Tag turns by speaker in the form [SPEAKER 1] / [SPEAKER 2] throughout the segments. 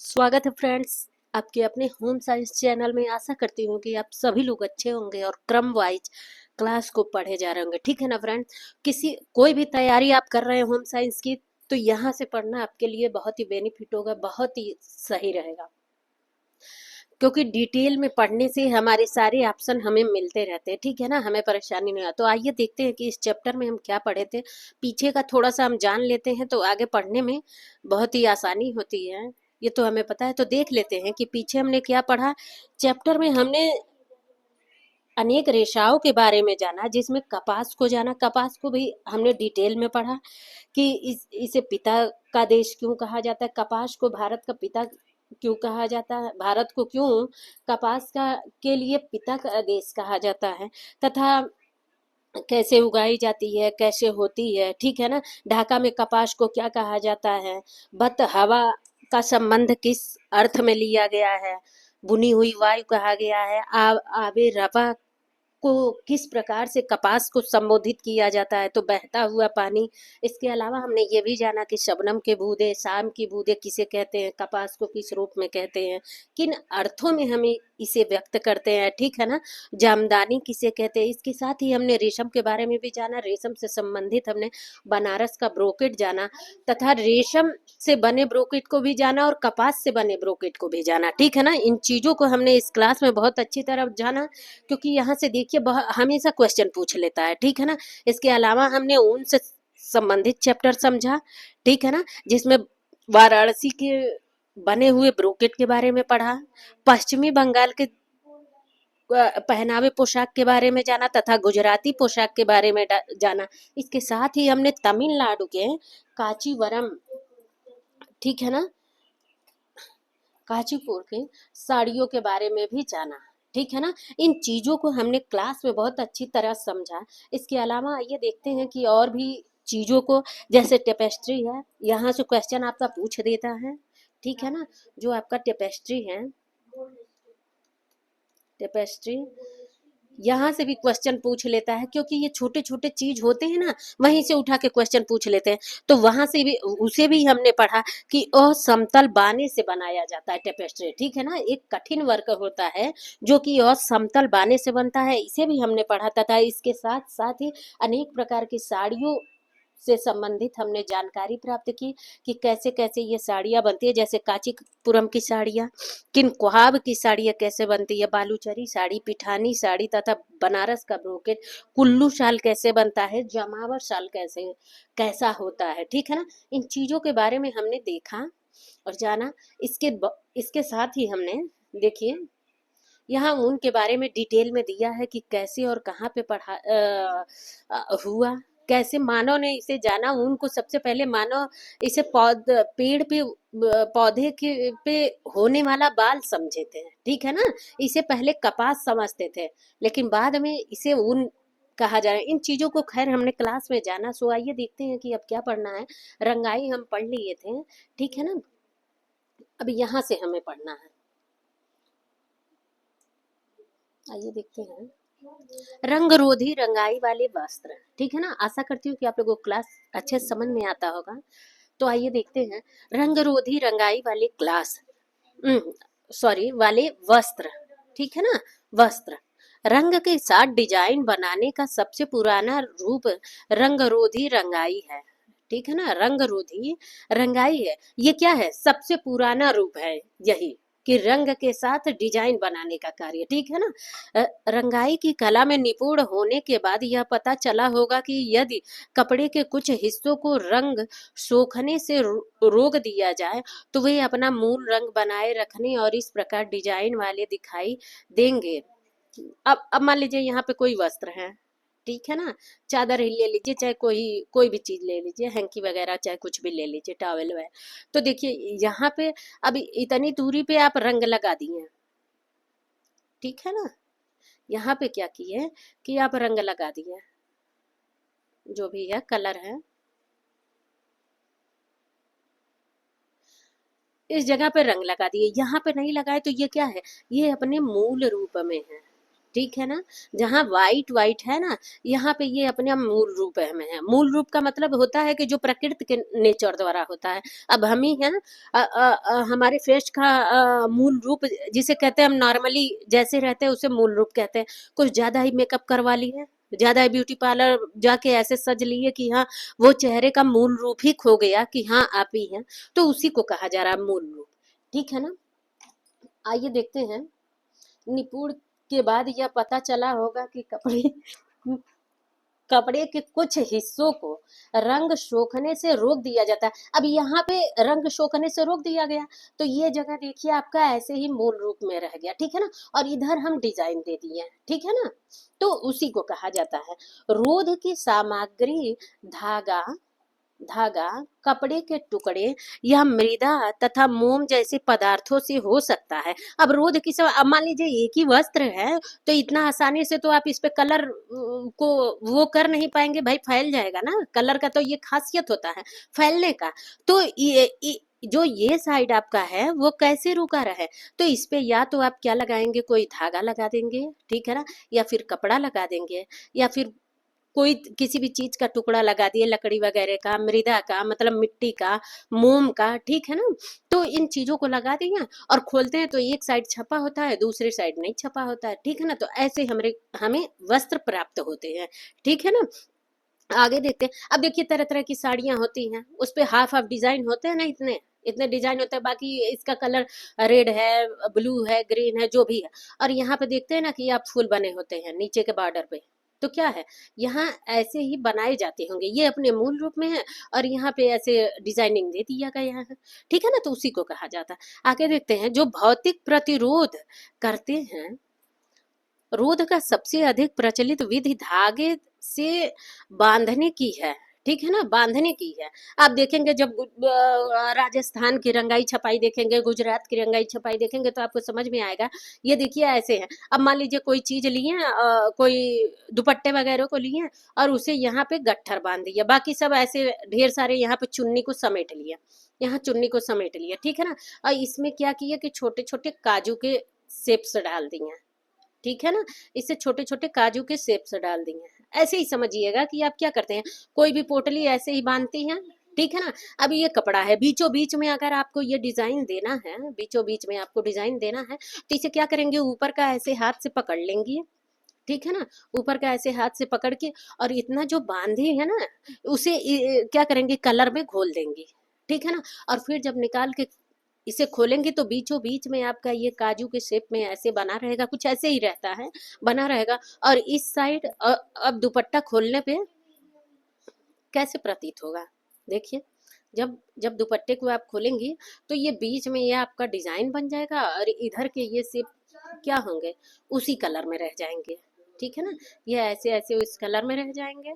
[SPEAKER 1] स्वागत है फ्रेंड्स आपके अपने होम साइंस चैनल में। आशा करती हूँ कि आप सभी लोग अच्छे होंगे और क्रम वाइज क्लास को पढ़े जा रहे होंगे। ठीक है ना फ्रेंड्स। कोई भी तैयारी आप कर रहे हैं होम साइंस की, तो यहाँ से पढ़ना आपके लिए बहुत ही बेनिफिट होगा, बहुत ही सही रहेगा, क्योंकि डिटेल में पढ़ने से हमारे सारे ऑप्शन हमें मिलते रहते हैं। ठीक है ना, हमें परेशानी नहीं आती। तो आइए देखते हैं कि इस चैप्टर में हम क्या पढ़े थे। पीछे का थोड़ा सा हम जान लेते हैं तो आगे पढ़ने में बहुत ही आसानी होती है। ये तो हमें पता है, तो देख लेते हैं कि पीछे हमने क्या पढ़ा। चैप्टर में हमने अनेक रेशाओं के बारे में जाना, जिसमें कपास को जाना। कपास को भी हमने डिटेल में पढ़ा कि इसे पिता का देश क्यों कहा जाता है, कपास को भारत का पिता क्यों कहा जाता है, भारत को क्यों कपास का के लिए पिता का देश कहा जाता है, तथा कैसे उगाई जाती है, कैसे होती है। ठीक है ना। ढाका में कपास को क्या कहा जाता है, बत हवा का संबंध किस अर्थ में लिया गया है, बुनी हुई वायु कहा गया है, आबे रवा को किस प्रकार से कपास को संबोधित किया जाता है, तो बहता हुआ पानी। इसके अलावा हमने ये भी जाना कि शबनम के बूंदे, शाम की बूंदे किसे कहते हैं, कपास को किस रूप में कहते हैं, किन अर्थों में हमें इसे व्यक्त करते हैं। ठीक है ना। जामदानी किसे कहते हैं। इसके साथ ही हमने रेशम के बारे में भी जाना। रेशम से संबंधित हमने बनारस का ब्रोकेट जाना, तथा रेशम से बने ब्रोकेट को भी जाना और कपास से बने ब्रोकेट को भी जाना। ठीक है ना। इन चीजों को हमने इस क्लास में बहुत अच्छी तरह जाना, क्योंकि यहाँ से देखिए हमेशा क्वेश्चन पूछ लेता है। ठीक है ना। इसके अलावा हमने ऊन से संबंधित चैप्टर समझा। ठीक है ना, जिसमें वाराणसी के बने हुए ब्रोकेट के बारे में पढ़ा, पश्चिमी बंगाल के पहनावे पोशाक के बारे में जाना, तथा गुजराती पोशाक के बारे में जाना। इसके साथ ही हमने तमिलनाडु के कांचीवरम, ठीक है ना, कांचीपुर के साड़ियों के बारे में भी जाना। ठीक है ना। इन चीजों को हमने क्लास में बहुत अच्छी तरह समझा। इसके अलावा आइए देखते हैं कि और भी चीजों को, जैसे टेपेस्ट्री है, यहाँ से क्वेश्चन आपका पूछ देता है। ठीक है ना। जो आपका टेपेस्ट्री है, टेपेस्ट्री यहाँ से भी क्वेश्चन पूछ लेता है, क्योंकि ये छोटे छोटे चीज होते हैं ना, वहीं से उठा के क्वेश्चन पूछ लेते हैं। तो वहां से भी, उसे भी हमने पढ़ा कि असमतल बाने से बनाया जाता है टेपेस्ट्री। ठीक है ना। एक कठिन वर्क होता है जो कि असमतल बाने से बनता है, इसे भी हमने पढ़ा। तथा इसके साथ साथ ही अनेक प्रकार की साड़ियों से संबंधित हमने जानकारी प्राप्त की कि कैसे कैसे ये साड़ियाँ बनती है, जैसे कांचीपुरम की साड़ियाँ, किन कुहाब की साड़ियाँ कैसे बनती है, बालूचरी साड़ी, पिठानी साड़ी, तथा बनारस का ब्रोकेट, कुल्लू शाल कैसे बनता है, जमावर शाल कैसा होता है। ठीक है ना। इन चीजों के बारे में हमने देखा और जाना। इसके साथ ही हमने, देखिए, यहाँ ऊन के बारे में डिटेल में दिया है कि कैसे और कहाँ पे हुआ, कैसे मानव ने इसे जाना। ऊन को सबसे पहले मानव इसे पेड़ पे, पौधे के पे होने वाला बाल समझे थे। ठीक है ना। इसे पहले कपास समझते थे, लेकिन बाद में इसे ऊन कहा जा रहा है। इन चीजों को खैर हमने क्लास में जाना। सो आइए देखते हैं कि अब क्या पढ़ना है। रंगाई हम पढ़ लिए थे। ठीक है ना। अब यहाँ से हमें पढ़ना है। आइए देखते हैं। रंगरोधी रंगाई वाले वस्त्र। ठीक है ना। आशा करती हूँ कि आप लोगों को क्लास अच्छे से समझ में आता होगा। तो आइए देखते हैं। रंगरोधी रंगाई वाले क्लास, सॉरी, वाले वस्त्र। ठीक है ना। वस्त्र रंग के साथ डिजाइन बनाने का सबसे पुराना रूप रंगरोधी रंगाई है। ठीक है ना। रंगरोधी रंगाई है, ये क्या है, सबसे पुराना रूप है यही, कि रंग के साथ डिजाइन बनाने का कार्य। ठीक है ना। रंगाई की कला में निपुण होने के बाद यह पता चला होगा कि यदि कपड़े के कुछ हिस्सों को रंग सोखने से रोक दिया जाए, तो वे अपना मूल रंग बनाए रखने और इस प्रकार डिजाइन वाले दिखाई देंगे। अब मान लीजिए यहाँ पे कोई वस्त्र है। ठीक है ना। चादर ही ले लीजिए, चाहे कोई कोई भी चीज ले लीजिए, हैंकी वगैरह, चाहे कुछ भी ले लीजिए, टॉवेल वगैरह। तो देखिए यहाँ पे अब इतनी दूरी पे आप रंग लगा दिए। ठीक है ना। यहाँ पे क्या किए कि आप रंग लगा दिए, जो भी है कलर है, इस जगह पे रंग लगा दिए, यहाँ पे नहीं लगाए। तो ये क्या है, ये अपने मूल रूप में है। ठीक है ना। जहाँ वाइट वाइट है ना, यहाँ पे ये अपने मूल रूप में है। मूल रूप का मतलब होता है कि जो प्रकृति के नेचर द्वारा होता है। अब हम ही हैं, हमारे फेस का मूल रूप जिसे कहते हैं, हम नॉर्मली जैसे रहते हैं उसे मूल रूप कहते हैं। कुछ ज्यादा ही मेकअप करवा लिए, ज्यादा ही ब्यूटी पार्लर जाके ऐसे सज लिए कि हाँ वो चेहरे का मूल रूप ही खो गया कि हाँ आप ही हैं, तो उसी को कहा जा रहा है मूल रूप। ठीक है ना। आइए देखते हैं, निपुण के बाद यह पता चला होगा कि कपड़े कपड़े के कुछ हिस्सों को रंग सोखने से रोक दिया जाता है। अब यहाँ पे रंग सोखने से रोक दिया गया, तो ये जगह देखिए आपका ऐसे ही मूल रूप में रह गया, ठीक है ना। और इधर हम डिजाइन दे दिए हैं, ठीक है ना। तो उसी को कहा जाता है रोध की सामग्री। धागा धागा कपड़े के टुकड़े या मृदा तथा मोम जैसे पदार्थों से हो सकता है। अब रोध की सब, अब मान लीजिए एक ही वस्त्र है, तो इतना आसानी से तो आप इस पे कलर को वो कर नहीं पाएंगे भाई, फैल जाएगा ना। कलर का तो ये खासियत होता है फैलने का। तो जो ये साइड आपका है वो कैसे रुका रहे, तो इस पे या तो आप क्या लगाएंगे, कोई धागा लगा देंगे, ठीक है ना, या फिर कपड़ा लगा देंगे, या फिर कोई किसी भी चीज का टुकड़ा लगा दिए, लकड़ी वगैरह का, मृदा का मतलब मिट्टी का, मोम का, ठीक है ना। तो इन चीजों को लगा दिया और खोलते हैं तो एक साइड छपा होता है, दूसरी साइड नहीं छपा होता है, ठीक है ना। तो ऐसे हमारे हमें वस्त्र प्राप्त होते हैं, ठीक है ना। आगे देखते हैं। अब देखिए तरह तरह की साड़ियां होती हैं, उस पे हाफ हाफ डिजाइन होते हैं ना, इतने इतने डिजाइन होते हैं, बाकी इसका कलर रेड है, ब्लू है, ग्रीन है, जो भी है। और यहाँ पे देखते हैं ना कि आप फूल बने होते हैं नीचे के बॉर्डर पे, तो क्या है, यहाँ ऐसे ही बनाए जाते होंगे, ये अपने मूल रूप में है और यहाँ पे ऐसे डिजाइनिंग दे दिया गया है, ठीक है ना। तो उसी को कहा जाता है। आगे देखते हैं, जो भौतिक प्रतिरोध करते हैं। रोध का सबसे अधिक प्रचलित विधि धागे से बांधने की है, ठीक है ना, बांधने की है। आप देखेंगे जब राजस्थान की रंगाई छपाई देखेंगे, गुजरात की रंगाई छपाई देखेंगे, तो आपको समझ में आएगा। ये देखिए ऐसे है। अब मान लीजिए कोई चीज लिए, कोई दुपट्टे वगैरह को लिए और उसे यहाँ पे गट्ठर बांध दिया, बाकी सब ऐसे ढेर सारे यहाँ पे चुन्नी को समेट लिया, यहाँ चुन्नी को समेट लिया, ठीक है ना। और इसमें क्या किया कि छोटे छोटे काजू के शेप्स डाल दिए, ठीक है ना। इससे छोटे छोटे काजू के शेप्स डाल दिए। ऐसे ही समझिएगा कि आप क्या करते हैं, कोई भी पोटली ऐसे ही बांधती हैं, ठीक है ना। अब ये कपड़ा है, बीचों बीच में अगर आपको ये डिजाइन देना है, बीचों बीच में आपको डिजाइन देना है, तो इसे क्या करेंगे, ऊपर का ऐसे हाथ से पकड़ लेंगी, ठीक है ना। ऊपर का ऐसे हाथ से पकड़ के और इतना जो बांधे है ना, उसे क्या करेंगे, कलर में घोल देंगी, ठीक है ना। और फिर जब निकाल के इसे खोलेंगे तो बीचों बीच में आपका ये काजू के शेप में ऐसे बना रहेगा, कुछ ऐसे ही रहता है, बना रहेगा। और इस साइड अब दुपट्टा खोलने पे कैसे प्रतीत होगा, देखिए। जब जब दुपट्टे को आप खोलेंगी तो ये बीच में ये आपका डिजाइन बन जाएगा और इधर के ये शेप क्या होंगे, उसी कलर में रह जाएंगे, ठीक है ना। ये ऐसे ऐसे उस कलर में रह जाएंगे,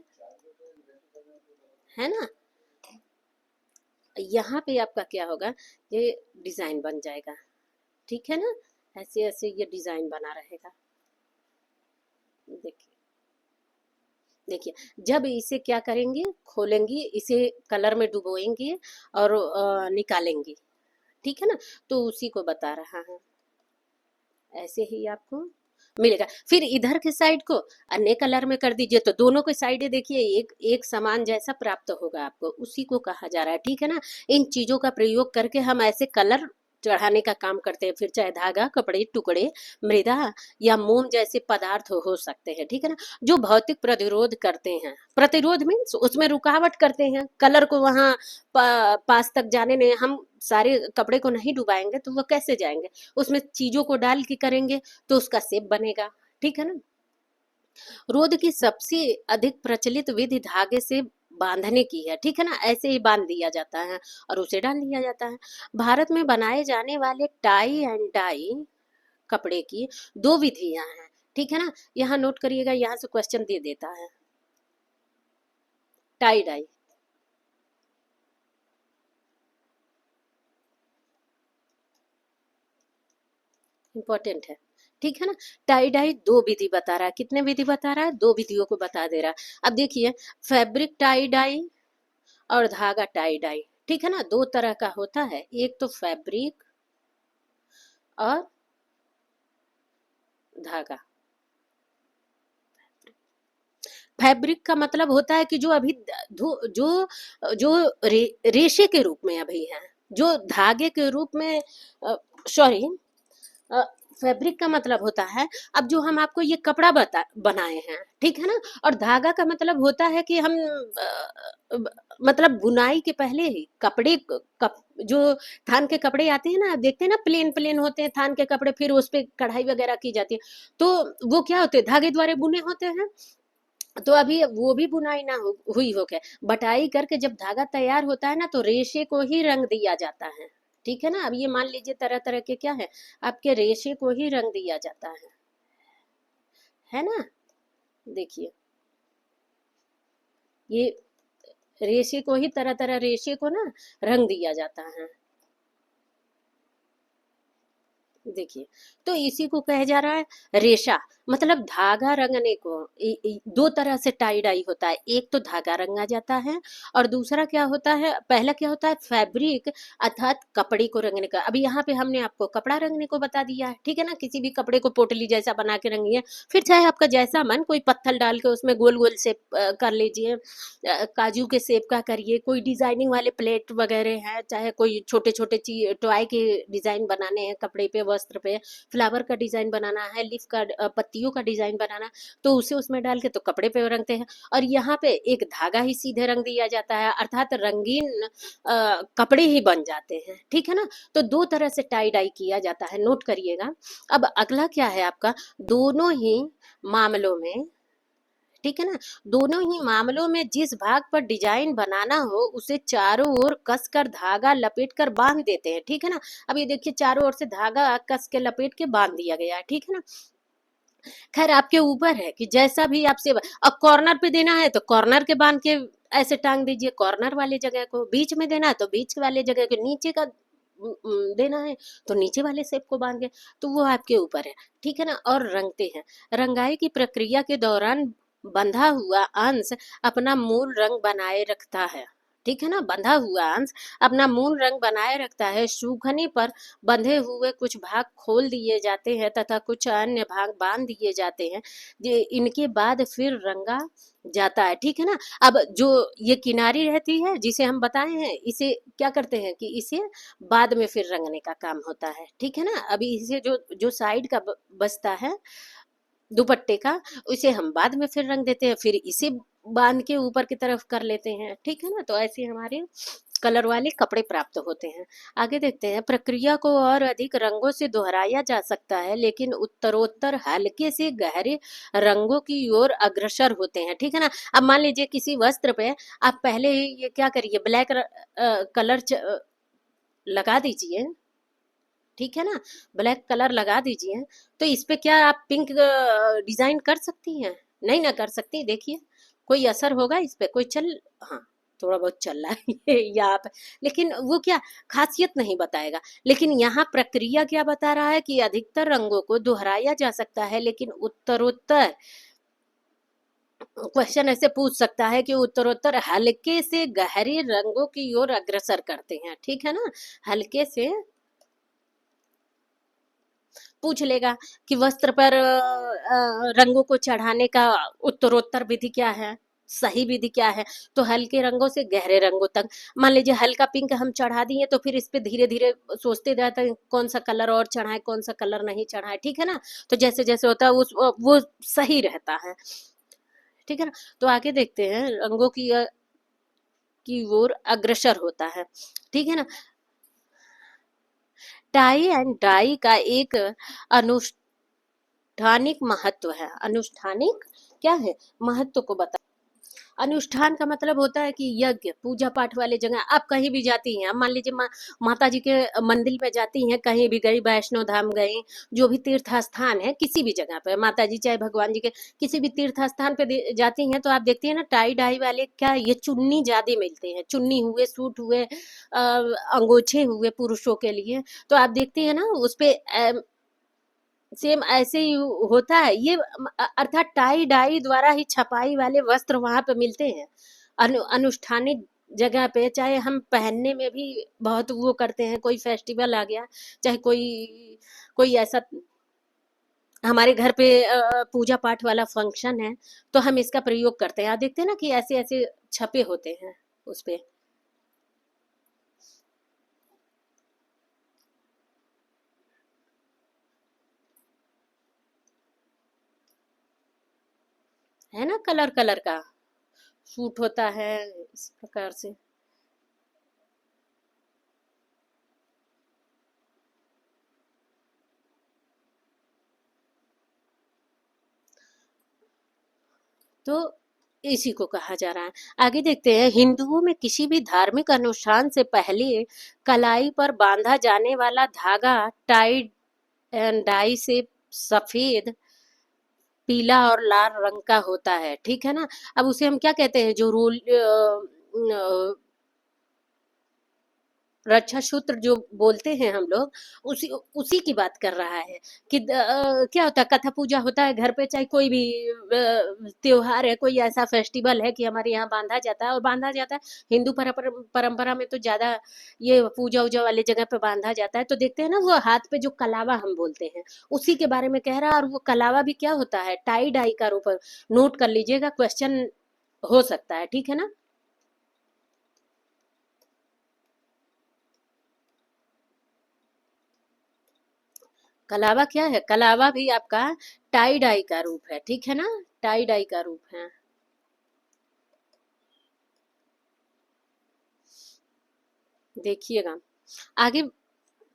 [SPEAKER 1] है ना। यहाँ पे आपका क्या होगा, ये डिजाइन बन जाएगा, ठीक है ना। ऐसे ऐसे ये डिजाइन बना रहेगा, देखिए। देखिए जब इसे क्या करेंगे, खोलेंगी, इसे कलर में डुबोएंगी और निकालेंगी, ठीक है ना। तो उसी को बता रहा है, ऐसे ही आपको मिलेगा। फिर इधर के साइड को अन्य कलर में कर दीजिए, तो दोनों के साइड देखिए एक एक समान जैसा प्राप्त होगा आपको, उसी को कहा जा रहा है, ठीक है ना। इन चीजों का प्रयोग करके हम ऐसे कलर चढ़ाने का काम करते हैं। फिर चाहे धागा, कपड़े टुकड़े, मृदा या मोम जैसे पदार्थ हो सकते हैं, ठीक है ना, जो भौतिक प्रतिरोध करते हैं। प्रतिरोध मीन्स उसमें रुकावट करते हैं, कलर को वहां पास तक जाने में, हम सारे कपड़े को नहीं डुबाएंगे तो वो कैसे जाएंगे, उसमें चीजों को डाल के करेंगे तो उसका शेप बनेगा, ठीक है ना। रोध की सबसे अधिक प्रचलित विधि धागे से बांधने की है, ठीक है ना, ऐसे ही बांध दिया जाता है और उसे डाल दिया जाता है। भारत में बनाए जाने वाले टाई एंड डाई कपड़े की दो विधियां हैं, ठीक है ना। यहाँ नोट करिएगा, यहाँ से क्वेश्चन दे देता है। टाई डाई इंपॉर्टेंट है, ठीक है ना। टाई डाई दो विधि बता रहा है, कितने विधि बता रहा है, दो विधियों को बता दे रहा है। अब देखिए, फैब्रिक टाई डाई और धागा टाई डाई, ठीक है ना, दो तरह का होता है, एक तो फैब्रिक और धागा, फैब्रिक का मतलब होता है कि जो अभी जो जो रेशे के रूप में अभी है, जो धागे के रूप में, सॉरी, फैब्रिक का मतलब होता है, अब जो हम आपको ये कपड़ा बनाए हैं, ठीक है ना। और धागा का मतलब होता है कि हम मतलब बुनाई के पहले ही कपड़े जो थान के कपड़े आते हैं ना, आप देखते हैं ना, प्लेन प्लेन होते हैं थान के कपड़े, फिर उस पे कढ़ाई वगैरह की जाती है, तो वो क्या होते हैं, धागे द्वारा बुने होते हैं। तो अभी वो भी बुनाई ना हुई हो के बटाई करके जब धागा तैयार होता है ना, तो रेशे को ही रंग दिया जाता है, ठीक है ना। अब ये मान लीजिए तरह तरह के क्या है, आपके रेशे को ही रंग दिया जाता है ना। देखिए, ये रेशे को ही, तरह तरह रेशे को ना रंग दिया जाता है। देखिए, तो इसी को कहा जा रहा है रेशा, मतलब धागा रंगने को। दो तरह से टाई डाई होता है, एक तो धागा रंगा जाता है, और दूसरा क्या होता है, पहला क्या होता है, फैब्रिक अर्थात कपड़े को रंगने का। अभी यहाँ पे हमने आपको कपड़ा रंगने को बता दिया है, ठीक है ना। किसी भी कपड़े को पोटली जैसा बना के रंगिए, फिर चाहे आपका जैसा मन, कोई पत्थर डाल के उसमें गोल गोल शेप कर लीजिए, काजू के शेप का करिए, कोई डिजाइनिंग वाले प्लेट वगैरह है, चाहे कोई छोटे छोटे टॉय के डिजाइन बनाने हैं कपड़े पे, वस्त्र पे, फ्लावर का डिजाइन बनाना है, लीफ का, पत्तियों का डिजाइन बनाना, तो उसे उसमें डाल के तो कपड़े पे रंगते हैं। और यहाँ पे एक धागा ही सीधे रंग दिया जाता है, अर्थात रंगीन कपड़े ही बन जाते हैं, ठीक है ना। तो दो तरह से टाई डाई किया जाता है, नोट करिएगा। अब अगला क्या है आपका, दोनों ही मामलों में, ठीक है ना, दोनों ही मामलों में जिस भाग पर डिजाइन बनाना हो उसे चारों ओर कसकर धागा लपेट कर बांध देते हैं, ठीक है ना। अब ये देखिए, चारों ओर से धागा कस के लपेट के बांध दिया गया है, ठीक है ना। खैर आपके ऊपर है कि जैसा भी आपसे, अब कॉर्नर पे देना है तो कॉर्नर के बांध के ऐसे टांग दीजिए कॉर्नर वाले जगह को, बीच में देना है तो बीच वाले जगह के, नीचे का देना है तो नीचे वाले शेप को बांध के, तो वो आपके ऊपर है, ठीक है ना। और रंगते हैं, रंगाई की प्रक्रिया के दौरान बंधा हुआ अंश अपना मूल रंग बनाए रखता है, ठीक है ना। बंधा हुआ अंश अपना मूल रंग बनाए रखता है, सूखने पर बंधे हुए कुछ भाग खोल दिए जाते हैं तथा कुछ अन्य भाग बांध दिए जाते हैं, इनके बाद फिर रंगा जाता है, ठीक है ना। अब जो ये किनारी रहती है जिसे हम बताए हैं, इसे क्या करते हैं कि इसे बाद में फिर रंगने का काम होता है, ठीक है ना। अभी इसे जो जो साइड का बचता है दुपट्टे का, उसे हम बाद में फिर रंग देते हैं, फिर इसे बांध के ऊपर की तरफ कर लेते हैं, ठीक है ना। तो ऐसे हमारे कलर वाले कपड़े प्राप्त होते हैं। आगे देखते हैं, प्रक्रिया को और अधिक रंगों से दोहराया जा सकता है, लेकिन उत्तरोत्तर हल्के से गहरे रंगों की ओर अग्रसर होते हैं, ठीक है ना। अब मान लीजिए किसी वस्त्र पे आप पहले ही ये क्या करिए, ब्लैक कलर लगा दीजिए, ठीक है ना, ब्लैक कलर लगा दीजिए, तो इस पे क्या आप पिंक डिजाइन कर सकती हैं, नहीं ना कर सकती। देखिए, कोई असर होगा इस पे, कोई चल, हाँ थोड़ा बहुत चल रहा है ये यहाँ पे, लेकिन वो क्या खासियत नहीं बताएगा। लेकिन यहाँ प्रक्रिया क्या बता रहा है कि अधिकतर रंगों को दोहराया जा सकता है, लेकिन उत्तरोत्तर, क्वेश्चन ऐसे पूछ सकता है कि उत्तरोत्तर हल्के से गहरे रंगों की ओर अग्रसर करते हैं, ठीक है ना। हल्के से पूछ लेगा कि वस्त्र पर रंगों को चढ़ाने का उत्तरोत्तर विधि क्या है, सही विधि क्या है। तो हल्के रंगों से गहरे रंगों तक, मान लीजिए हल्का पिंक हम चढ़ा दिए, तो फिर इस पे धीरे धीरे सोचते जाते हैं कौन सा कलर और चढ़ाए, कौन सा कलर नहीं चढ़ाए, ठीक है ना। तो जैसे जैसे होता है वो सही रहता है, ठीक है ना। तो आगे देखते हैं, रंगों की ओर अग्रसर होता है, ठीक है ना। टाई एंड डाई का एक अनुष्ठानिक महत्व है, अनुष्ठानिक क्या है, महत्व को बता। अनुष्ठान का मतलब होता है कि यज्ञ पूजा पाठ वाले जगह आप कहीं भी जाती हैं, अब मान लीजिए माता जी के मंदिर में जाती हैं, कहीं भी गई, वैष्णो धाम गई, जो भी तीर्थ स्थान है किसी भी जगह पे माता जी चाहे भगवान जी के किसी भी तीर्थ स्थान पे जाती हैं, तो आप देखती हैं ना टाई डाई वाले क्या ये चुन्नी ज्यादा मिलते हैं, चुन्नी हुए, सूट हुए, अंगोछे हुए पुरुषों के लिए, तो आप देखती है ना उस पे सेम ऐसे ही होता है ये, अर्थात टाई डाई द्वारा ही छपाई वाले वस्त्र वहां पे मिलते हैं। अनुष्ठानिक जगह पे, चाहे हम पहनने में भी बहुत वो करते हैं, कोई फेस्टिवल आ गया, चाहे कोई कोई ऐसा हमारे घर पे पूजा पाठ वाला फंक्शन है, तो हम इसका प्रयोग करते हैं। आप देखते हैं ना कि ऐसे ऐसे छपे होते हैं उस पे, है ना, कलर कलर का सूट होता है इस प्रकार से। तो इसी को कहा जा रहा है। आगे देखते हैं, हिंदुओं में किसी भी धार्मिक अनुष्ठान से पहले कलाई पर बांधा जाने वाला धागा टाई एंड डाई से सफेद, पीला और लाल रंग का होता है, ठीक है ना। अब उसे हम क्या कहते हैं, जो रोल रक्षा सूत्र जो बोलते हैं हम लोग, उसी उसी की बात कर रहा है कि क्या होता है, कथा पूजा होता है घर पे, चाहे कोई भी त्योहार है, कोई ऐसा फेस्टिवल है कि हमारे यहाँ बांधा जाता है, और बांधा जाता है हिंदू परंपरा में तो ज्यादा ये पूजा उजा वाले जगह पे बांधा जाता है। तो देखते हैं ना, वो हाथ पे जो कलावा हम बोलते हैं, उसी के बारे में कह रहा है। और वो कलावा भी क्या होता है, टाई डाई का रूप। नोट कर लीजिएगा, क्वेश्चन हो सकता है, ठीक है ना। कलावा क्या है, कलावा भी आपका टाई डाई का रूप है, ठीक है ना, टाई डाई का रूप है। देखिएगा, आगे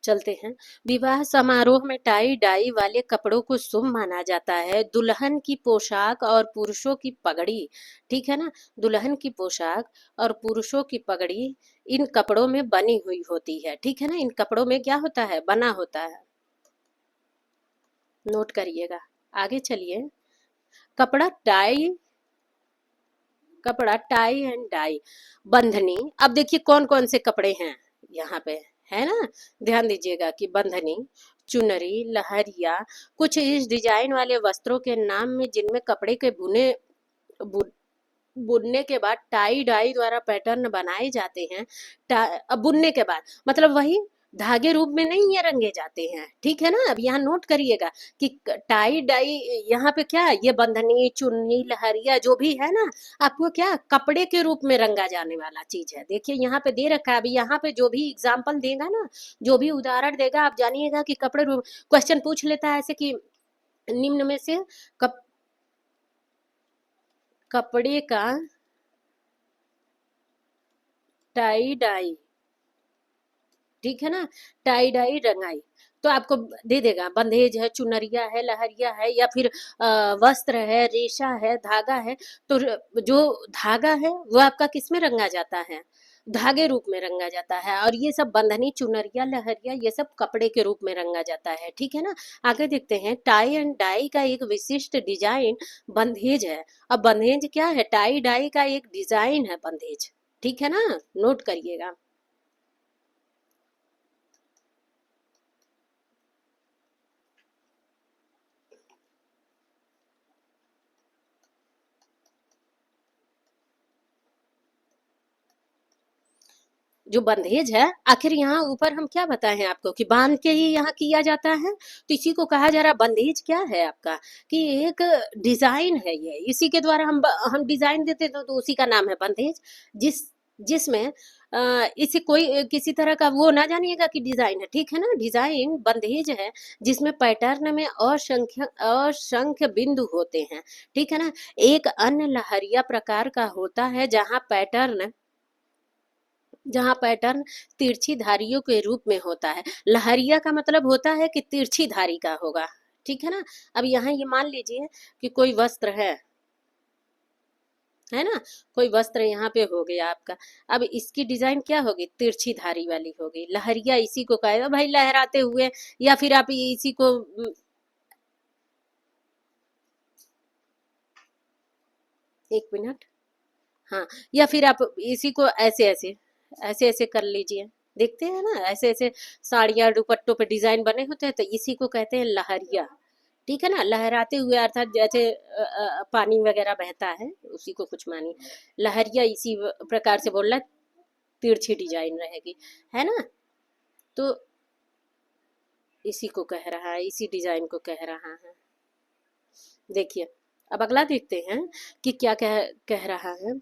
[SPEAKER 1] चलते हैं। विवाह समारोह में टाई डाई वाले कपड़ों को शुभ माना जाता है। दुल्हन की पोशाक और पुरुषों की पगड़ी, ठीक है ना, दुल्हन की पोशाक और पुरुषों की पगड़ी इन कपड़ों में बनी हुई होती है, ठीक है ना, इन कपड़ों में क्या होता है, बना होता है। नोट करिएगा, आगे चलिए। कपड़ा टाई, कपड़ा टाई एंड डाई, बंधनी। अब देखिए कौन कौन से कपड़े हैं यहाँ पे, है ना, ध्यान दीजिएगा कि बंधनी, चुनरी, लहरिया, कुछ इस डिजाइन वाले वस्त्रों के नाम में जिनमें कपड़े के बु, बुनने के बाद टाई डाई द्वारा पैटर्न बनाए जाते हैं। अब बुनने के बाद मतलब वही धागे रूप में नहीं ये रंगे जाते हैं, ठीक है ना। अब यहाँ नोट करिएगा कि टाई डाई, यहाँ पे क्या है, ये बंधनी, चुन्नी, लहरिया जो भी है ना, आपको क्या कपड़े के रूप में रंगा जाने वाला चीज है। देखिए यहाँ पे दे रखा है। अभी यहाँ पे जो भी एग्जाम्पल देगा ना, जो भी उदाहरण देगा, आप जानिएगा कि कपड़े रूप, क्वेश्चन पूछ लेता है ऐसे कि निम्न में से कप, कपड़े का टाई डाई, ठीक है ना, टाई डाई रंगाई, तो आपको दे देगा। बंधेज है, चुनरिया है, लहरिया है, या फिर वस्त्र है, रेशा है, धागा है। तो जो धागा है वो आपका किस में रंगा जाता है, धागे रूप में रंगा जाता है। और ये सब बंधनी, चुनरिया, लहरिया, ये सब कपड़े के रूप में रंगा जाता है, ठीक है ना। आगे देखते हैं, टाई एंड डाई का एक विशिष्ट डिजाइन बंधेज है। अब बंधेज क्या है, टाई डाई का एक डिजाइन है बंधेज, ठीक है ना, नोट करिएगा। जो बंधेज है, आखिर यहाँ ऊपर हम क्या बताए हैं आपको कि बांध के ही यहाँ किया जाता है, तो इसी को कहा जा रहा है। बंधेज क्या है आपका, कि एक डिजाइन है, ये इसी के द्वारा हम डिजाइन देते तो उसी का नाम है बंधेज। जिस जिसमें इसे कोई किसी तरह का वो ना जानिएगा कि डिजाइन है, ठीक है ना, डिजाइन बंधेज है जिसमें पैटर्न में असंख्य बिंदु होते हैं, ठीक है ना। एक अन्य लहरिया प्रकार का होता है जहाँ पैटर्न तिरछी धारियों के रूप में होता है। लहरिया का मतलब होता है कि तिरछी धारी का होगा, ठीक है ना। अब यहाँ ये मान लीजिए कि कोई वस्त्र है ना, कोई वस्त्र यहाँ पे हो गया आपका। अब इसकी डिजाइन क्या होगी, तिरछी धारी वाली होगी। लहरिया इसी को कहेगा भाई, लहराते हुए, या फिर आप इसी को एक मिनट, हाँ, या फिर आप इसी को ऐसे ऐसे ऐसे ऐसे कर लीजिए। देखते हैं ना, ऐसे ऐसे साड़ियाँ दुपट्टों पे डिजाइन बने होते हैं, तो इसी को कहते हैं लहरिया, ठीक है ना। लहराते हुए अर्थात जैसे पानी वगैरह बहता है, उसी को कुछ मानिए। लहरिया इसी प्रकार से बोल रहा है, तिरछी डिजाइन रहेगी, है ना। तो इसी को कह रहा है, इसी डिजाइन को कह रहा है। देखिए, अब अगला देखते हैं कि क्या कह कह रहा है।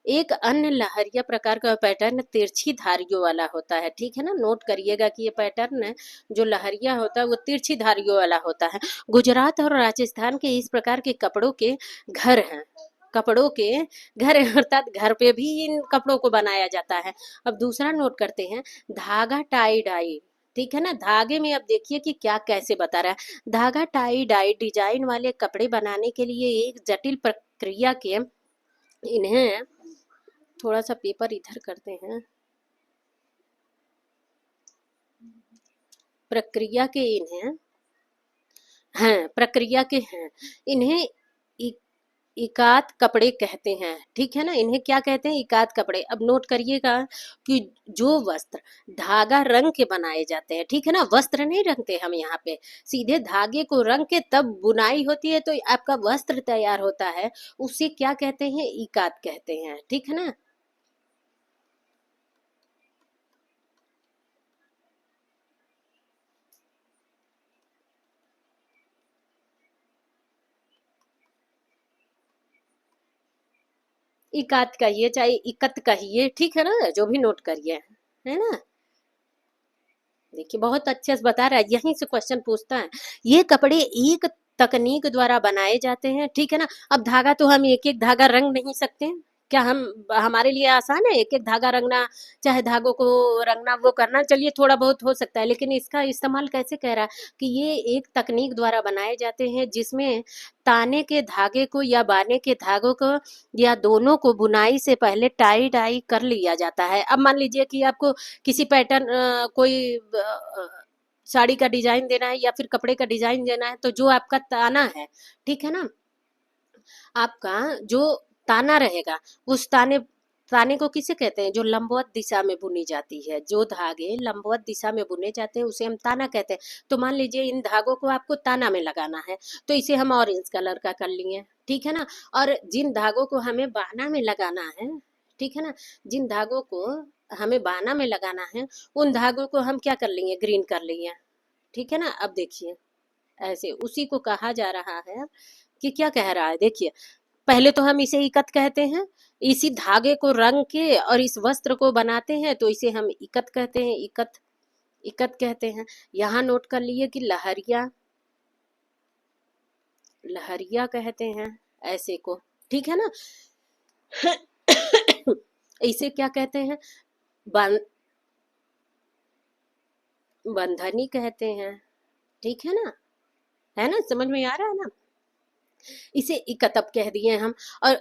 [SPEAKER 1] एक अन्य लहरिया प्रकार का पैटर्न तिरछी धारियों वाला होता है, ठीक है ना। नोट करिएगा कि ये पैटर्न जो लहरिया होता है वो तिरछी धारियों वाला होता है। गुजरात और राजस्थान के इस प्रकार के कपड़ों के घर हैं। कपड़ों के घर हैं, अर्थात घर पे भी इन कपड़ों को बनाया जाता है। अब दूसरा नोट करते हैं, धागा टाई डाई, ठीक है ना। धागे में अब देखिए कि क्या कैसे बता रहा है। धागा टाई डाई डिजाइन वाले कपड़े बनाने के लिए एक जटिल प्रक्रिया के इन्हें, थोड़ा सा पेपर इधर करते हैं, प्रक्रिया के इन्हें हैं, प्रक्रिया के हैं, इन्हें इ- इकात कपड़े कहते हैं, ठीक है ना। इन्हें क्या कहते हैं, इकात कपड़े। अब नोट करिएगा कि जो वस्त्र धागा रंग के बनाए जाते हैं, ठीक है ना, वस्त्र नहीं रंगते हम यहाँ पे, सीधे धागे को रंग के तब बुनाई होती है तो आपका वस्त्र तैयार होता है, उसे क्या कहते हैं, इकात कहते हैं, ठीक है ना। इकात कहिए चाहे इकत कहिए, ठीक है ना, जो भी नोट करिए, है ना। देखिए बहुत अच्छे से बता रहा है, यहीं से क्वेश्चन पूछता है। ये कपड़े एक तकनीक द्वारा बनाए जाते हैं, ठीक है ना। अब धागा तो हम एक एक धागा रंग नहीं सकते हैं। क्या हम, हमारे लिए आसान है एक एक धागा रंगना, चाहे धागों को रंगना, वो करना, चलिए थोड़ा बहुत हो सकता है, लेकिन इसका इस्तेमाल कैसे कह रहा है कि ये एक तकनीक द्वारा बनाए जाते हैं जिसमें ताने के धागे को या बाने के धागों को या दोनों को बुनाई से पहले टाई डाई कर लिया जाता है। अब मान लीजिए कि आपको किसी पैटर्न कोई साड़ी का डिजाइन देना है या फिर कपड़े का डिजाइन देना है, तो जो आपका ताना है, ठीक है ना, आपका जो ताना रहेगा, उस ताने ताने को किसे कहते हैं, जो लंबवत दिशा में बुनी जाती है, जो धागे लंबवत दिशा में बुने जाते हैं उसे हम ताना कहते हैं। तो मान लीजिए इन धागों को आपको ताना में लगाना है, तो इसे हम ऑरेंज कलर का कर लिए, ठीक है ना। और जिन धागों को हमें बाना में लगाना है, ठीक है ना, जिन धागों को हमें बाना में लगाना है, उन धागों को हम क्या कर लेंगे, ग्रीन कर लेंगे, ठीक है ना। अब देखिए, ऐसे उसी को कहा जा रहा है कि क्या कह रहा है, देखिए, पहले तो हम इसे इकत कहते हैं, इसी धागे को रंग के और इस वस्त्र को बनाते हैं तो इसे हम इकत कहते हैं, इकत, इकत कहते हैं। यहाँ नोट कर लिए कि लहरिया, लहरिया कहते हैं ऐसे को, ठीक है ना। इसे क्या कहते हैं, बं, बंधनी कहते हैं, ठीक है ना, समझ में आ रहा है ना। इसे इकतब कह दिए हम। और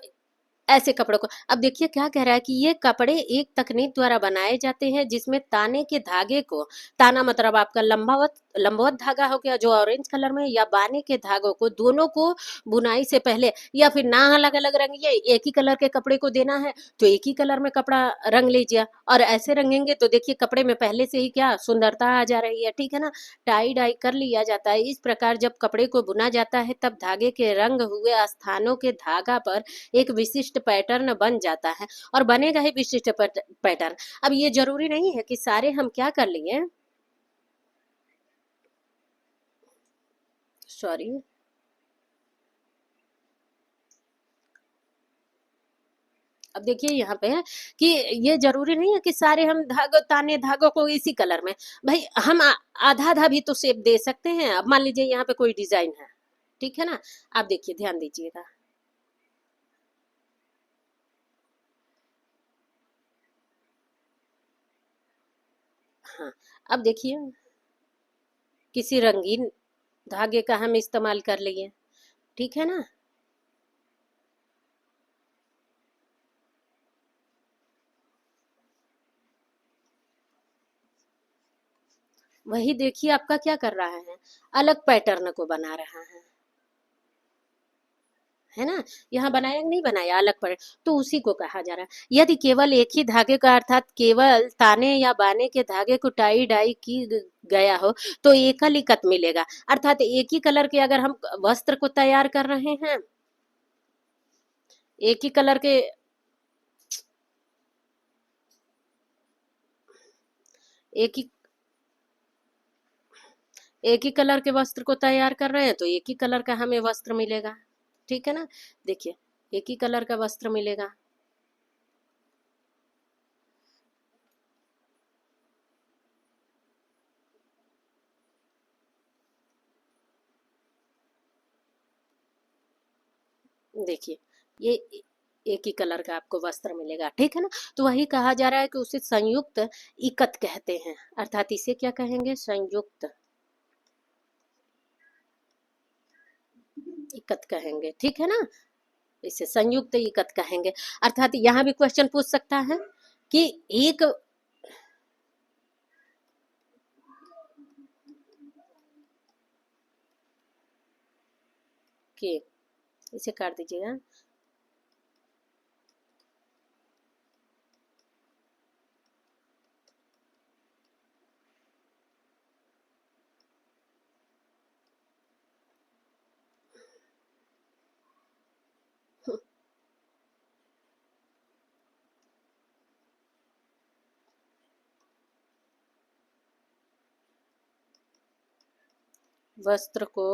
[SPEAKER 1] ऐसे कपड़ों को, अब देखिए क्या कह रहा है कि ये कपड़े एक तकनीक द्वारा बनाए जाते हैं जिसमें ताने के धागे को, ताना मतलब आपका लंबावत लंबवत धागा हो गया जो ऑरेंज कलर में, या बाने के धागों को, दोनों को बुनाई से पहले, या फिर ना अलग अलग रंगिए, एक ही कलर के कपड़े को देना है तो एक ही कलर में कपड़ा रंग लीजिए, और ऐसे रंगेंगे तो देखिए कपड़े में पहले से ही क्या सुंदरता आ जा रही है, ठीक है ना। टाई डाई कर लिया जाता है। इस प्रकार जब कपड़े को बुना जाता है तब धागे के रंग हुए स्थानों के धागा पर एक विशिष्ट पैटर्न बन जाता है, और बनेगा ही विशिष्ट पैटर्न। अब ये जरूरी नहीं है कि सारे हम क्या कर लिए, सॉरी, अब देखिए यहाँ पे है कि ये जरूरी नहीं है कि सारे हम धागो ताने धागों को इसी कलर में, भाई हम आधा आधा भी तो शेप दे सकते हैं। अब मान लीजिए यहाँ पे कोई डिजाइन है, ठीक है ना, आप देखिए ध्यान दीजिएगा, हाँ, अब देखिए किसी रंगीन धागे का हम इस्तेमाल कर लिए, ठीक है ना। वही देखिए आपका क्या कर रहा है, अलग पैटर्न को बना रहा है ना। यहाँ बनाया नहीं बनाया, अलग पर, तो उसी को कहा जा रहा है। यदि केवल एक ही धागे का, अर्थात केवल ताने या बाने के धागे को टाई डाई की गया हो तो एकल ही कत मिलेगा, अर्थात एक ही कलर के अगर हम वस्त्र को तैयार कर रहे हैं, एक ही कलर के, एक ही एक ही कलर के वस्त्र को तैयार कर रहे हैं तो एक ही कलर का हमें वस्त्र मिलेगा, ठीक है ना। देखिए, एक ही कलर का वस्त्र मिलेगा। देखिए, ये एक ही कलर का आपको वस्त्र मिलेगा, ठीक है ना। तो वही कहा जा रहा है कि उसे संयुक्त इकत कहते हैं, अर्थात इसे क्या कहेंगे, संयुक्त इकत कहेंगे, ठीक है ना। इसे संयुक्त इकत कहेंगे। अर्थात यहाँ भी क्वेश्चन पूछ सकता है कि एक, के, इसे काट दीजिएगा। वस्त्र को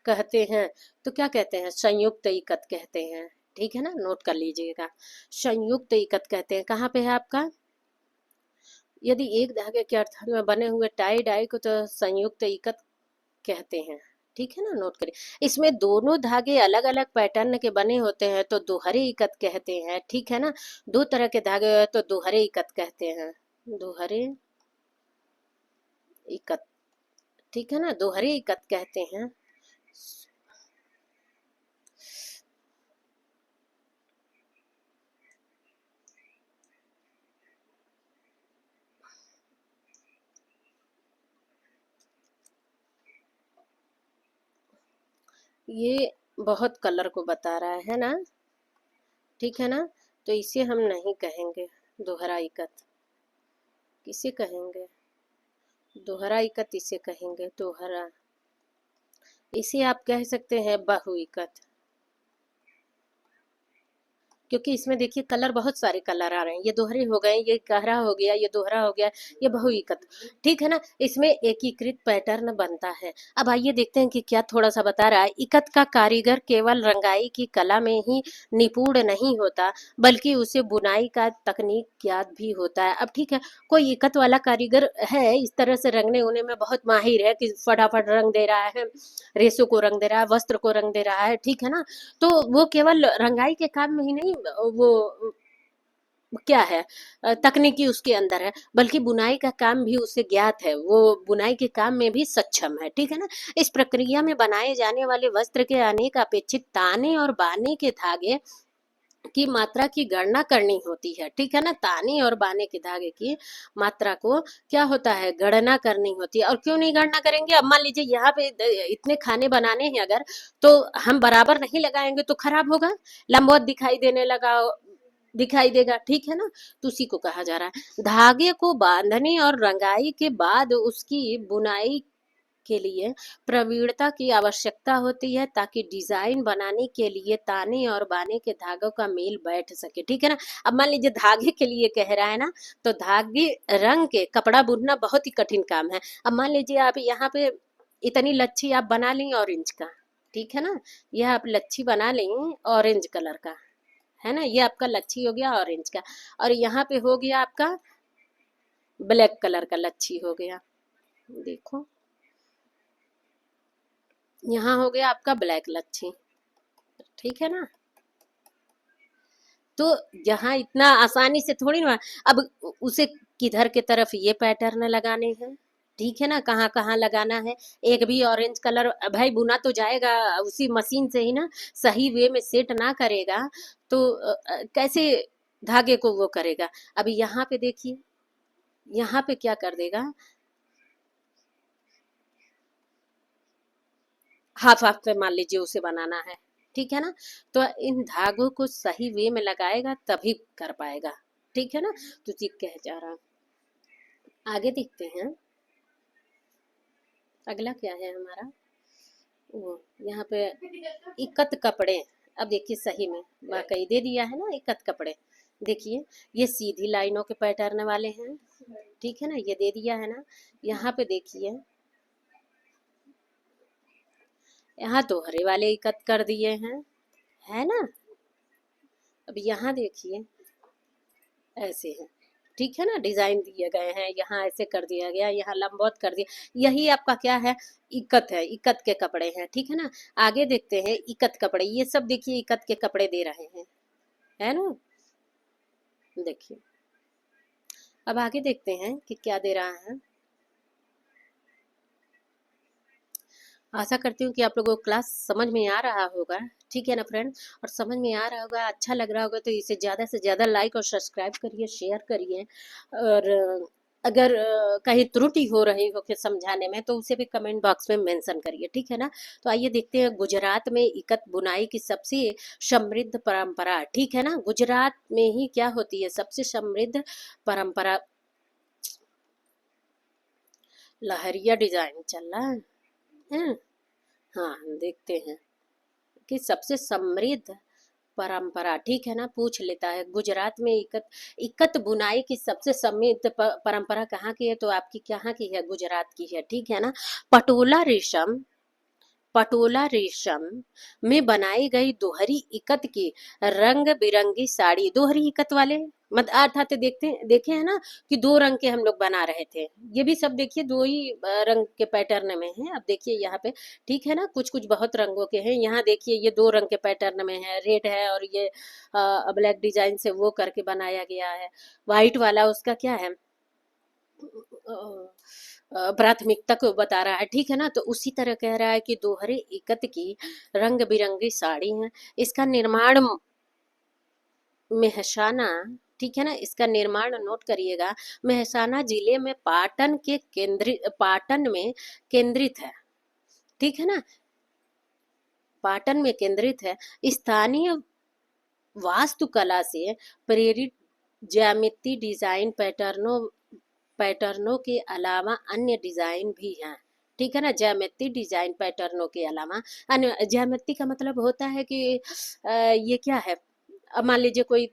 [SPEAKER 1] कहते हैं, तो क्या कहते हैं, संयुक्त इकत कहते हैं, ठीक है ना, नोट कर लीजिएगा। संयुक्त इकत कहते हैं। कहाँ पे है आपका, यदि एक धागे के अर्थ में बने हुए टाई डाई को तो संयुक्त इकत कहते हैं, ठीक है ना, नोट करिए। इसमें दोनों धागे अलग अलग पैटर्न के बने होते हैं तो दोहरे इकत कहते हैं, ठीक है ना। दो तरह के धागे हो तो दोहरे इकत कहते हैं, दोहरे इकत, ठीक है ना, दोहरे इकत कहते हैं। ये बहुत कलर को बता रहा है ना, ठीक है ना। तो इसे हम नहीं कहेंगे दोहरा इकत, किसे कहेंगे, दोहरा इकत इसे कहेंगे, दोहरा। इसे आप कह सकते हैं बहु इकत, क्योंकि इसमें देखिए कलर, बहुत सारे कलर आ रहे हैं, ये दोहरे हो गए, ये गहरा हो गया, ये दोहरा हो गया, ये बहुइकत, ठीक है ना। इसमें एकीकृत पैटर्न बनता है। अब आइए देखते हैं कि क्या थोड़ा सा बता रहा है। इकत का कारीगर केवल रंगाई की कला में ही निपुण नहीं होता, बल्कि उसे बुनाई का तकनीक ज्ञात भी होता है। अब ठीक है, कोई इकत वाला कारीगर है, इस तरह से रंगने उन्हें में बहुत माहिर है कि फटाफट रंग दे रहा है, रेशों को रंग दे रहा है, वस्त्र को रंग दे रहा है, ठीक है ना। तो वो केवल रंगाई के काम में ही नहीं, वो क्या है, तकनीकी उसके अंदर है, बल्कि बुनाई का काम भी उसे ज्ञात है, वो बुनाई के काम में भी सक्षम है, ठीक है ना। इस प्रक्रिया में बनाए जाने वाले वस्त्र के अनेक अपेक्षित ताने और बाने के धागे की मात्रा की गणना करनी होती है, ठीक है ना। ताने और बाने के धागे की मात्रा को क्या होता है, गणना करनी होती है। और क्यों नहीं गणना करेंगे, अब मान लीजिए यहाँ पे इतने खाने बनाने हैं अगर, तो हम बराबर नहीं लगाएंगे तो खराब होगा, लंबवत दिखाई देने लगा, दिखाई देगा, ठीक है ना। तो उसी को कहा जा रहा है। धागे को बांधने और रंगाई के बाद उसकी बुनाई के लिए प्रवीणता की आवश्यकता होती है, ताकि डिजाइन बनाने के लिए ताने और बाने के धागों का मेल बैठ सके, ठीक है ना। अब मान लीजिए धागे के लिए कह रहा है ना, तो धागे रंग के कपड़ा बुनना बहुत ही कठिन काम है। अब मान लीजिए आप यहाँ पे इतनी लच्छी आप बना ली ऑरेंज का, ठीक है ना, यह आप लच्छी बना ली ऑरेंज कलर का, है ना, ये आपका लच्छी हो गया ऑरेंज का। और यहाँ पे हो गया आपका ब्लैक कलर का लच्छी हो गया, देखो यहाँ हो गया आपका ब्लैक लच्छी, ठीक है ना। तो यहाँ इतना आसानी से थोड़ी ना, अब उसे किधर के तरफ ये पैटर्न लगाने हैं, ठीक है ना, कहाँ कहाँ लगाना है। एक भी ऑरेंज कलर भाई बुना तो जाएगा उसी मशीन से ही ना, सही वे में सेट ना करेगा तो कैसे धागे को वो करेगा। अभी यहाँ पे देखिए, यहाँ पे क्या कर देगा, हाफ हाफ पे मान लीजिए उसे बनाना है, ठीक है ना। तो इन धागों को सही वे में लगाएगा तभी कर पाएगा, ठीक है ना। तो जी कह जा रहा, आगे देखते हैं अगला क्या है हमारा, वो यहाँ पे इकत कपड़े। अब देखिए सही में वाकई दे दिया है ना इकत कपड़े, देखिए ये सीधी लाइनों के पैटर्न वाले हैं, ठीक है ना, ये दे दिया है ना। यहाँ पे देखिए यहाँ दोहरे वाले इकत कर दिए हैं, है ना। अब यहाँ देखिए ऐसे है, ठीक है ना, डिजाइन दिए गए हैं, यहाँ ऐसे कर दिया गया, यहाँ लंबवत कर दिया, यही आपका क्या है, इकत है, इकत के कपड़े हैं, ठीक है ना। आगे देखते हैं इकत कपड़े, ये सब देखिए इकत के कपड़े दे रहे हैं, है ना। देखिए अब आगे देखते हैं कि क्या दे रहा है। आशा करती हूँ कि आप लोगों को क्लास समझ में आ रहा होगा, ठीक है ना फ्रेंड। और समझ में आ रहा होगा, अच्छा लग रहा होगा तो इसे ज़्यादा से ज़्यादा लाइक और सब्सक्राइब करिए, शेयर करिए। और अगर कहीं त्रुटि हो रही हो कि समझाने में तो उसे भी कमेंट बॉक्स में मेंशन करिए, ठीक है ना। तो आइए देखते हैं गुजरात में इकत बुनाई की सबसे समृद्ध परंपरा, ठीक है ना। गुजरात में ही क्या होती है सबसे समृद्ध परंपरा, लहरिया डिजाइन चल रहा है। हाँ देखते हैं कि सबसे समृद्ध परंपरा, ठीक है ना, पूछ लेता है गुजरात में इकत, इकत बुनाई की सबसे समृद्ध परंपरा कहाँ की है, तो आपकी कहाँ की है, गुजरात की है, ठीक है ना। पटोला रेशम, पटोला रेशम में बनाई गई दोहरी इकत की रंग बिरंगी साड़ी, दोहरी इकत वाले मत अर्थात देखते देखे हैं ना कि दो रंग के हम लोग बना रहे थे, ये भी सब देखिए दो ही रंग के पैटर्न में है। अब देखिए यहाँ पे, ठीक है ना, कुछ कुछ बहुत रंगों के हैं, यहाँ देखिए ये दो रंग के पैटर्न में है, रेड है और ये ब्लैक डिजाइन से वो करके बनाया गया है। व्हाइट वाला उसका क्या है, प्राथमिकता को बता रहा है, ठीक है ना। तो उसी तरह कह रहा है कि दोहरे इकत की रंग बिरंगी साड़ी है, इसका निर्माण मेहसाना, ठीक है ना, इसका निर्माण नोट करिएगा, मेहसाना जिले में पाटन के केंद्रित, पाटन में केंद्रित है, ठीक है ना, पाटन में केंद्रित है। स्थानीय वास्तुकला से प्रेरित ज्यामिति डिजाइन पैटर्नों, पैटर्नों के अलावा अन्य डिजाइन भी हैं, ठीक है ना। ज्यामिति डिजाइन पैटर्नों के अलावा अन्य, ज्यामिति का मतलब होता है कि ये क्या है, अब मान लीजिए कोई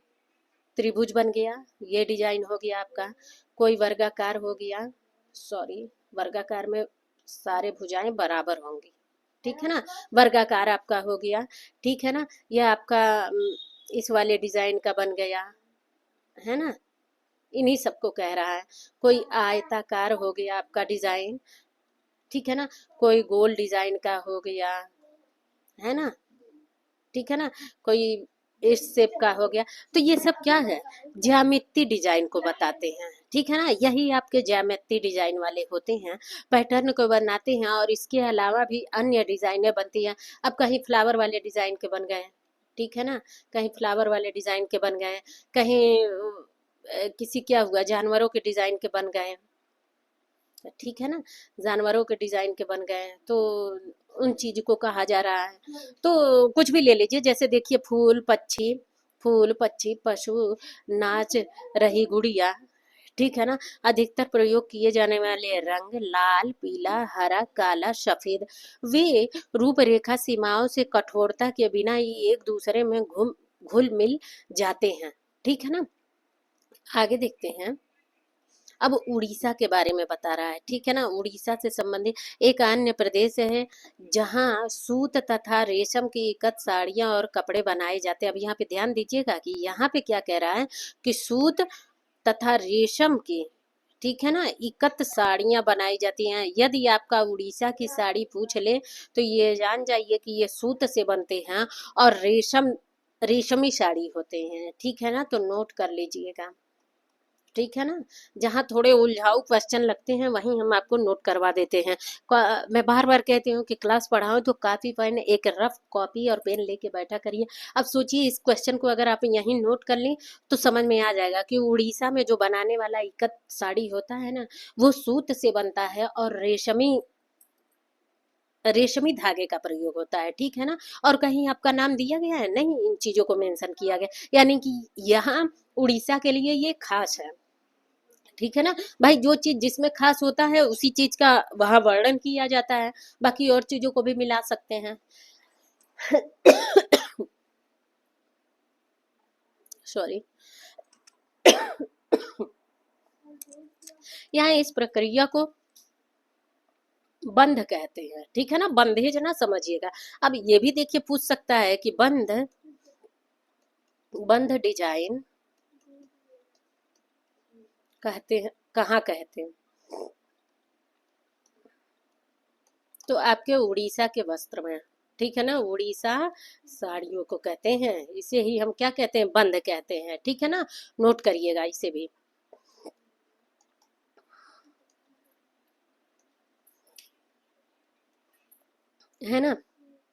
[SPEAKER 1] त्रिभुज बन गया, ये डिजाइन हो गया आपका, कोई वर्गाकार हो गया, सॉरी वर्गाकार में सारे भुजाएं बराबर होंगी, ठीक है ना, वर्गाकार आपका हो गया, ठीक है ना। यह आपका इस वाले डिजाइन का बन गया, है ना, इन्हीं सबको कह रहा है। कोई आयताकार हो गया आपका डिजाइन, ठीक है ना, कोई गोल डिजाइन का हो गया, है ना, ठीक है ना, कोई इस शेप का हो गया। तो ये सब क्या है, ज्यामिति डिजाइन को बताते हैं, ठीक है ना, यही आपके ज्यामिति डिजाइन वाले होते हैं, पैटर्न को बनाते हैं। और इसके अलावा भी अन्य डिजाइनें बनती हैं। अब कहीं फ्लावर वाले डिजाइन के बन गए, ठीक है ना, कहीं फ्लावर वाले डिजाइन के बन गए, कहीं किसी क्या हुआ जानवरों के डिजाइन के बन गए, ठीक है ना, जानवरों के डिजाइन के बन गए, तो उन चीज को कहा जा रहा है। तो कुछ भी ले लीजिए, जैसे देखिए फूल पक्षी, फूल पक्षी पशु, नाच रही गुड़िया, ठीक है ना। अधिकतर प्रयोग किए जाने वाले रंग लाल पीला हरा काला सफेद, वे रूपरेखा सीमाओं से कठोरता के बिना ही एक दूसरे में घुल मिल जाते हैं, ठीक है ना। आगे देखते हैं, अब उड़ीसा के बारे में बता रहा है, ठीक है ना। उड़ीसा से संबंधित एक अन्य प्रदेश है जहां सूत तथा रेशम की इकत साड़ियां और कपड़े बनाए जाते हैं। अब यहाँ पे ध्यान दीजिएगा कि यहाँ पे क्या कह रहा है कि सूत तथा रेशम की, ठीक है ना, इकत साड़ियां बनाई जाती हैं। यदि आपका उड़ीसा की साड़ी पूछ ले तो ये जान जाइए कि ये सूत से बनते हैं और रेशम, रेशमी साड़ी होते हैं, ठीक है ना, तो नोट कर लीजिएगा, ठीक है ना। जहाँ थोड़े उलझाऊ क्वेश्चन लगते हैं वहीं हम आपको नोट करवा देते हैं। मैं बार बार कहती हूँ कि क्लास पढ़ाऊँ तो काफी पेन, एक रफ कॉपी और पेन लेके बैठा करिए। अब सोचिए इस क्वेश्चन को अगर आप यहीं नोट कर लें तो समझ में आ जाएगा कि उड़ीसा में जो बनाने वाला इकत साड़ी होता है ना, वो सूत से बनता है और रेशमी, रेशमी धागे का प्रयोग होता है, ठीक है ना। और कहीं आपका नाम दिया गया है नहीं, इन चीजों को मेंशन किया गया, यानी कि यहाँ उड़ीसा के लिए ये खास है, ठीक है ना। भाई जो चीज जिसमें खास होता है उसी चीज का वहां वर्णन किया जाता है, बाकी और चीजों को भी मिला सकते हैं। सॉरी। यहाँ इस प्रक्रिया को बंध कहते हैं, ठीक है ना, बंधेज ना समझिएगा। अब ये भी देखिए पूछ सकता है कि बंध, बंध डिजाइन कहते हैं कहाँ कहते हैं, तो आपके उड़ीसा के वस्त्र में, ठीक है ना, उड़ीसा साड़ियों को कहते हैं, इसे ही हम क्या कहते हैं, बंध कहते हैं, ठीक है ना, नोट करिएगा इसे भी। है ना,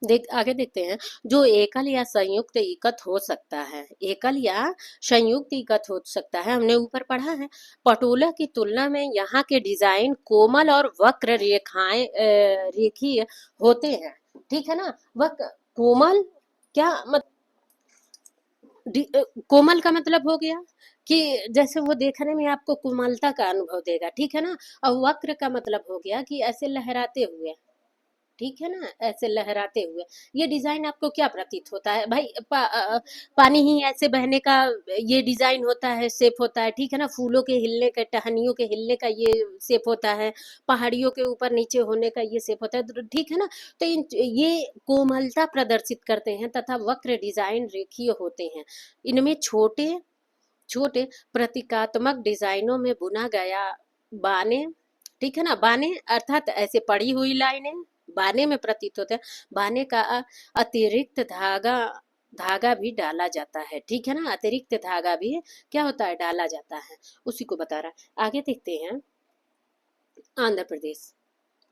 [SPEAKER 1] देख आगे देखते हैं। जो एकल या संयुक्त इकत हो सकता है, एकल या संयुक्त इकत हो सकता है, हमने ऊपर पढ़ा है। पटोला की तुलना में यहाँ के डिजाइन कोमल और वक्र रेखाएं रेखीय होते हैं, ठीक है ना, वक्र कोमल, क्या कोमल का मतलब हो गया कि जैसे वो देखने में आपको कोमलता का अनुभव देगा, ठीक है ना, और वक्र का मतलब हो गया कि ऐसे लहराते हुए, ठीक है ना, ऐसे लहराते हुए। ये डिजाइन आपको क्या प्रतीत होता है भाई, पानी ही ऐसे बहने का ये डिजाइन होता है, शेप होता है, ठीक है ना, फूलों के हिलने का, टहनियों के हिलने का ये शेप होता है, पहाड़ियों के ऊपर नीचे होने का ये शेप होता है, तो ठीक है ना। तो ये कोमलता प्रदर्शित करते हैं तथा वक्र डिजाइन रेखीय होते हैं। इनमें छोटे छोटे प्रतीकात्मक डिजाइनों में बुना गया बाने, ठीक है ना, बाने अर्थात ऐसे पड़ी हुई लाइनें बाने में प्रतीत होते हैं। बाने का अतिरिक्त धागा धागा भी डाला जाता है, ठीक है ना, अतिरिक्त धागा भी क्या होता है, डाला जाता है, उसी को बता रहा है। आगे देखते हैं आंध्र प्रदेश,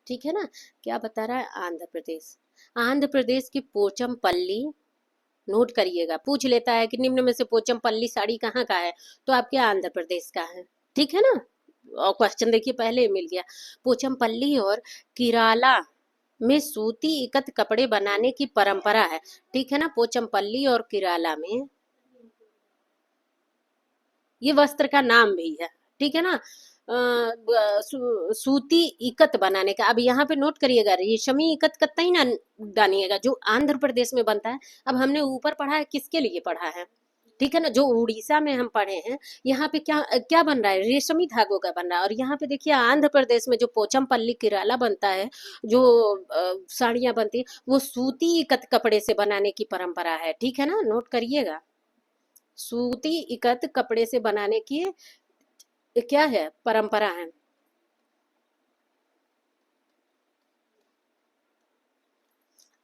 [SPEAKER 1] ठीक है ना, क्या बता रहा है, आंध्र प्रदेश। आंध्र प्रदेश की पोचमपल्ली, नोट करिएगा, पूछ लेता है कि निम्न में से पोचमपल्ली साड़ी कहाँ का है, तो आपके आंध्र प्रदेश का है, ठीक है ना। और क्वेश्चन देखिए पहले ही मिल गया। पोचमपल्ली और किराला में सूती इकत कपड़े बनाने की परंपरा है, ठीक है ना, पोचमपल्ली और किराला में, ये वस्त्र का नाम भी है, ठीक है ना। सूती इकत बनाने का, अब यहाँ पे नोट करिएगा, रेशमी इकत कतई ना डालिएगा, जो आंध्र प्रदेश में बनता है। अब हमने ऊपर पढ़ा है, किसके लिए पढ़ा है, ठीक है ना, जो उड़ीसा में हम पढ़े हैं, यहाँ पे क्या क्या बन रहा है, रेशमी धागों का बन रहा है। और यहाँ पे देखिए आंध्र प्रदेश में जो पोचमपल्ली किराला बनता है, जो साड़ियाँ बनती है, वो सूती इकत कपड़े से बनाने की परंपरा है, ठीक है ना, नोट करिएगा। सूती इकत कपड़े से बनाने की क्या है, परंपरा है।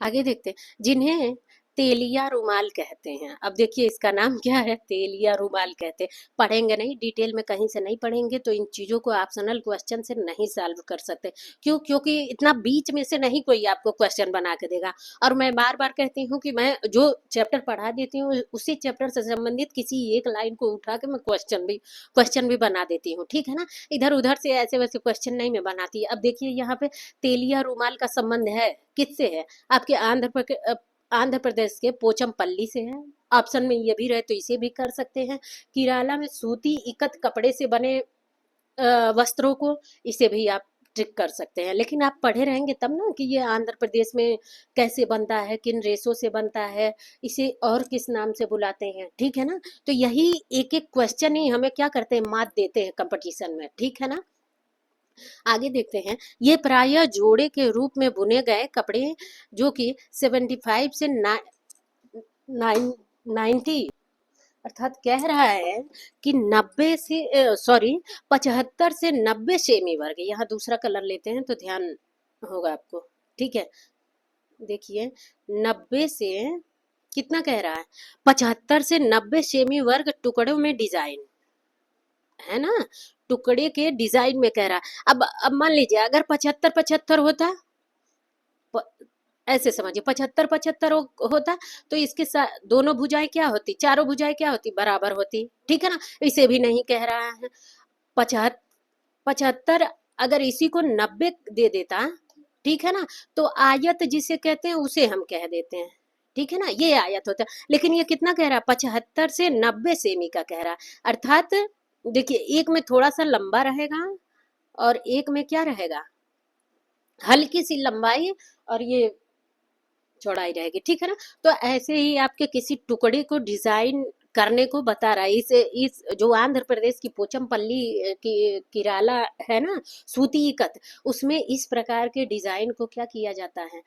[SPEAKER 1] आगे देखते हैं, जिन्हें तेलिया रुमाल कहते हैं। अब देखिए इसका नाम क्या है, तेलिया रुमाल कहते हैं। पढ़ेंगे नहीं, डिटेल में कहीं से नहीं पढ़ेंगे तो इन चीजों को ऑप्शनल क्वेश्चन से नहीं सॉल्व कर सकते। क्यों, क्योंकि इतना बीच में से नहीं कोई आपको क्वेश्चन बना के देगा। और मैं बार बार कहती हूँ कि मैं जो चैप्टर पढ़ा देती हूँ उसी चैप्टर से संबंधित किसी एक लाइन को उठा के मैं क्वेश्चन भी बना देती हूँ, ठीक है ना। इधर उधर से ऐसे वैसे क्वेश्चन नहीं मैं बनाती। अब देखिए यहाँ पे तेलिया रुमाल का संबंध है किससे है, आपके आंध्र प्रदेश के पोचमपल्ली से है। ऑप्शन में ये भी रहे तो इसे भी कर सकते हैं। केरला में सूती इकत कपड़े से बने वस्त्रों को, इसे भी आप ट्रिक कर सकते हैं। लेकिन आप पढ़े रहेंगे तब ना कि ये आंध्र प्रदेश में कैसे बनता है, किन रेशों से बनता है, इसे और किस नाम से बुलाते हैं, ठीक है ना। तो यही एक एक क्वेश्चन ही हमें क्या करते हैं, मात देते हैं कंपटीशन में, ठीक है ना। आगे देखते हैं, ये प्रायः जोड़े के रूप में बुने गए कपड़े जो कि 75 से 90, अर्थात कह रहा है कि 90 से 75 से 90 सेमी वर्ग, यहाँ दूसरा कलर लेते हैं तो ध्यान होगा आपको, ठीक है। देखिए 90 से कितना कह रहा है, 75 से 90 सेमी वर्ग टुकड़ों में डिजाइन, है ना, टुकड़े के डिजाइन में कह रहा है। अब मान लीजिए अगर 75 75 होता, प- ऐसे समझिए 75 75 होता, तो इसके साथ दोनों भुजाएं क्या होती, चारों भुजाएं क्या होती, बराबर होती, ठीक है ना। इसे भी नहीं कह रहा है। 75 75 अगर इसी को 90 दे देता, ठीक है ना, तो आयत जिसे कहते हैं उसे हम कह देते हैं, ठीक है ना, ये आयत होता है। लेकिन ये कितना कह रहा है, 75 से 90 सेमी का कह रहा है। अर्थात देखिए एक में थोड़ा सा लंबा रहेगा और एक में क्या रहेगा, हल्की सी लंबाई और ये चौड़ाई रहेगी, ठीक है ना। तो ऐसे ही आपके किसी टुकड़े को डिजाइन करने को बता रहा है। इस जो आंध्र प्रदेश की पोचमपल्ली की किराला है ना, सूती इकत, उसमें इस प्रकार के डिजाइन को क्या किया जाता है,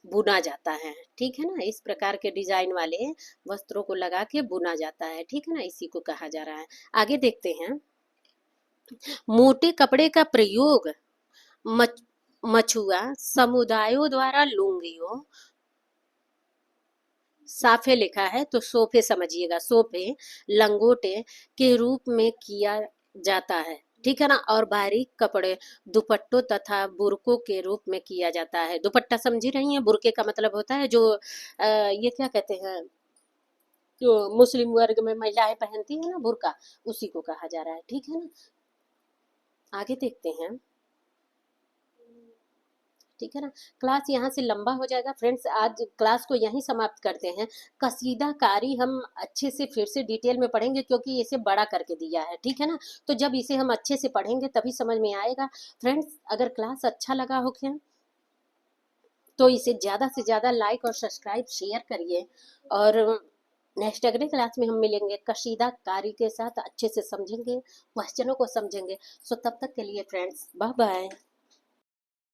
[SPEAKER 1] बुना जाता है। ठीक है ना, इस प्रकार के डिजाइन वाले वस्त्रों को लगा के बुना जाता है। ठीक है ना, इसी को कहा जा रहा है। आगे देखते हैं। मोटे कपड़े का प्रयोग मच, मछुआ समुदायों द्वारा लुंगियों, साफे लिखा है तो सोफे समझिएगा, सोफे, लंगोटे के रूप में किया जाता है। ठीक है ना, और बारीक कपड़े दुपट्टों तथा बुरकों के रूप में किया जाता है। दुपट्टा समझी रही हैं, बुरके का मतलब होता है जो ये क्या कहते हैं, जो मुस्लिम वर्ग में महिलाएं पहनती है ना, बुरका, उसी को कहा जा रहा है। ठीक है ना, आगे देखते हैं। ठीक है ना, क्लास यहाँ से लंबा हो जाएगा फ्रेंड्स, आज क्लास को यहीं समाप्त करते हैं। कसीदाकारी हम अच्छे से फिर से डिटेल में पढ़ेंगे, क्योंकि इसे बड़ा करके दिया है। ठीक है ना, तो जब इसे हम अच्छे से पढ़ेंगे तभी समझ में आएगा। फ्रेंड्स, अगर क्लास अच्छा लगा हो क्या, तो इसे ज़्यादा से ज़्यादा लाइक और सब्सक्राइब शेयर करिए। और नेक्स्ट अगले क्लास में हम मिलेंगे, कसीदाकारी के साथ अच्छे से समझेंगे, क्वेश्चनों को समझेंगे। सो तब तक के लिए फ्रेंड्स, बाय बाय।